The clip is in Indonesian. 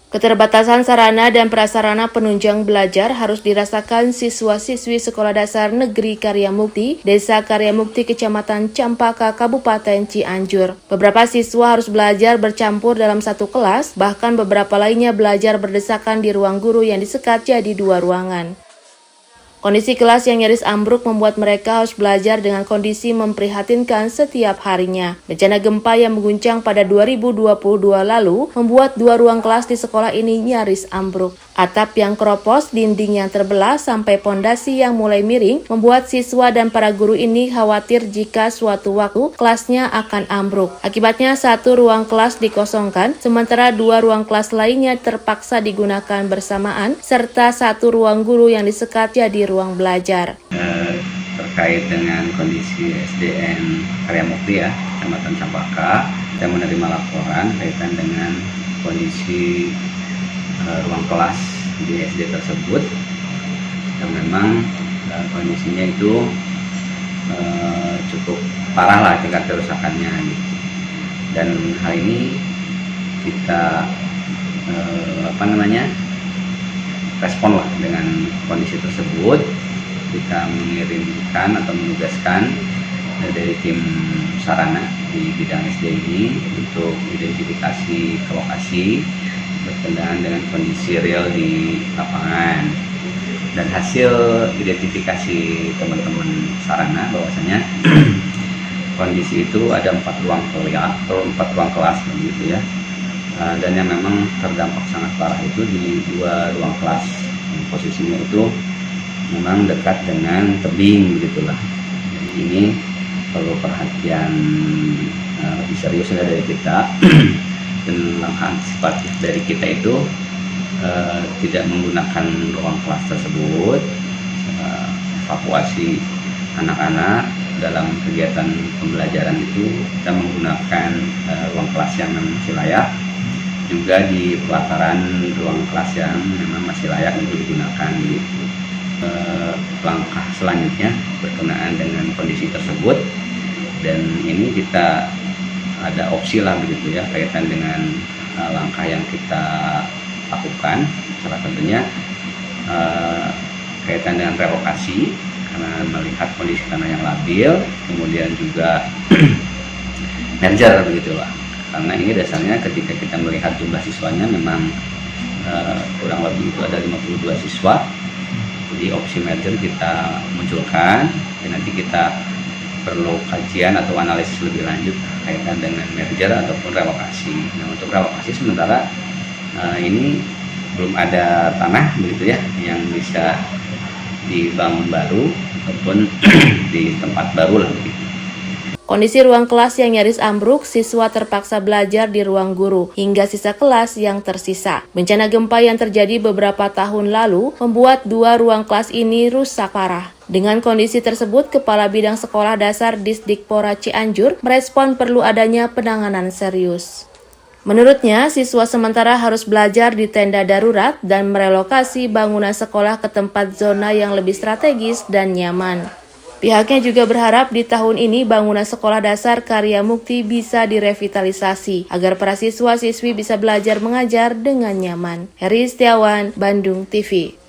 Keterbatasan sarana dan prasarana penunjang belajar harus dirasakan siswa-siswi Sekolah Dasar Negeri Karya Mukti, Desa Karya Mukti, Kecamatan Campaka, Kabupaten Cianjur. Beberapa siswa harus belajar bercampur dalam satu kelas, bahkan beberapa lainnya belajar berdesakan di ruang guru yang disekat jadi dua ruangan. Kondisi kelas yang nyaris ambruk membuat mereka harus belajar dengan kondisi memprihatinkan setiap harinya. Bencana gempa yang mengguncang pada 2022 lalu membuat dua ruang kelas di sekolah ini nyaris ambruk. Atap yang keropos, dinding yang terbelah, sampai pondasi yang mulai miring membuat siswa dan para guru ini khawatir jika suatu waktu kelasnya akan ambruk. Akibatnya satu ruang kelas dikosongkan, sementara dua ruang kelas lainnya terpaksa digunakan bersamaan, serta satu ruang guru yang disekat jadi ruang belajar. Terkait dengan kondisi SDN Karya Mukti ya, Kecamatan Campaka, kita menerima laporan kaitan dengan kondisi ruang kelas di SD tersebut, dan memang kondisinya itu cukup parah lah tingkat kerusakannya gitu. Dan hal ini kita respon lah dengan kondisi tersebut. Kita mengirimkan atau menugaskan dari tim sarana di bidang SD ini untuk identifikasi ke lokasi berkenaan dengan kondisi real di lapangan. Dan hasil identifikasi teman-teman sarana bahwasanya kondisi itu ada 4 ruang kelas begitu ya, dan yang memang terdampak sangat parah itu di 2 ruang kelas. Posisinya itu memang dekat dengan tebing begitulah. Jadi ini perlu perhatian lebih serius dari kita. Dan langkah antisipatif dari kita itu tidak menggunakan ruang kelas tersebut, evakuasi anak-anak dalam kegiatan pembelajaran itu kita menggunakan ruang kelas yang masih layak, juga di pelataran ruang kelas yang memang masih layak untuk digunakan gitu. Langkah selanjutnya berkenaan dengan kondisi tersebut, dan ini kita ada opsi lah begitu ya kaitan dengan langkah yang kita lakukan. Salah satunya kaitan dengan relokasi karena melihat kondisi tanah yang labil, kemudian juga merger begitulah. Karena ini dasarnya ketika kita melihat jumlah siswanya memang kurang lebih itu ada 52 siswa. Jadi opsi merger kita munculkan, dan nanti kita perlu kajian atau analisis lebih lanjut kaitan dengan merger ataupun relokasi. Nah, untuk relokasi sementara ini belum ada tanah begitu ya yang bisa dibangun baru ataupun di tempat baru lah begitu. Kondisi ruang kelas yang nyaris ambruk, siswa terpaksa belajar di ruang guru hingga sisa kelas yang tersisa. Bencana gempa yang terjadi beberapa tahun lalu membuat 2 ruang kelas ini rusak parah. Dengan kondisi tersebut, Kepala Bidang Sekolah Dasar Disdikpora Cianjur merespon perlu adanya penanganan serius. Menurutnya, siswa sementara harus belajar di tenda darurat dan merelokasi bangunan sekolah ke tempat zona yang lebih strategis dan nyaman. Pihaknya juga berharap di tahun ini bangunan Sekolah Dasar Karya Mukti bisa direvitalisasi agar para siswa-siswi bisa belajar mengajar dengan nyaman. Heri Setiawan, Bandung TV.